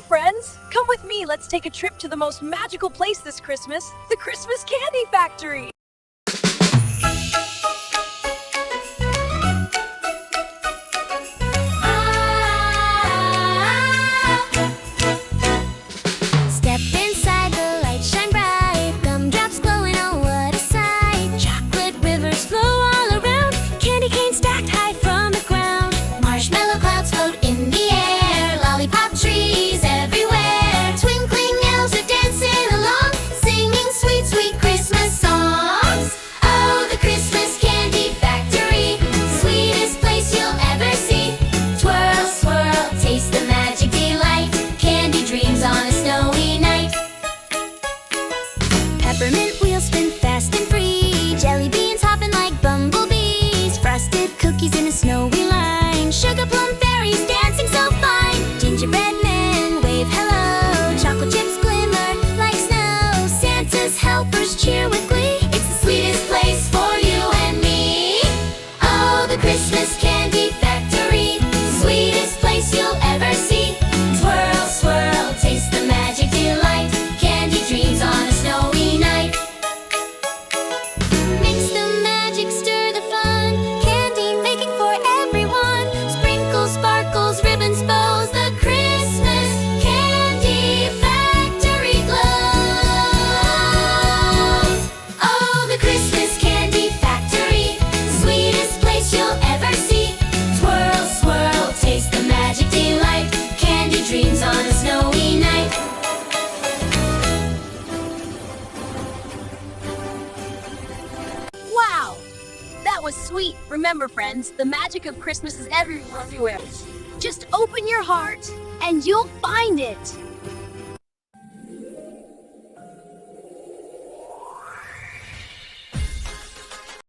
friends! Come with me, let's take a trip to the most magical place this Christmas, the Christmas Candy Factory! Step inside, the lights shine bright. Gumdrops glowing, oh what a sight. Chocolate rivers flow all around. Candy canes stacked high from the ground. Marshmallow clouds float in the air. Lollipop trees everywhere. Twinkling elves are dancing along, singing sweet, sweet Christmas songs. Oh, the Christmas Candy Factory, sweetest place you'll ever see. Twirl, swirl, taste the magic delight. Candy dreams on a snowy night. Peppermint wheels spin fast and free. Jelly beans hopping like bumblebees. Frosted cookies in a snowy line. Sugar plum fairies dancing so fine. Gingerbread men wave hello. Chocolate chips glimmer like snow. Santa's helpers cheer with glee. It's the sweetest place for you and me. Oh, the Christmas Candy Factory, sweetest place you'll ever see. Twirl, swirl, taste the magic delight. Candy dreams on a snowy night. Mix the magic, stir the fun. Candy making for everyone. Sprinkles, sparkles, ribbons, bows. The Christmas Candy Factory glows. Oh, the Christmas Candy Factory, sweetest place you'll ever see. Twirl, swirl, taste the magic delight. Candy dreams on a snowy night. Wow! That was sweet! Remember, friends, the magic of Christmas is everywhere. Just open your heart, and you'll find it!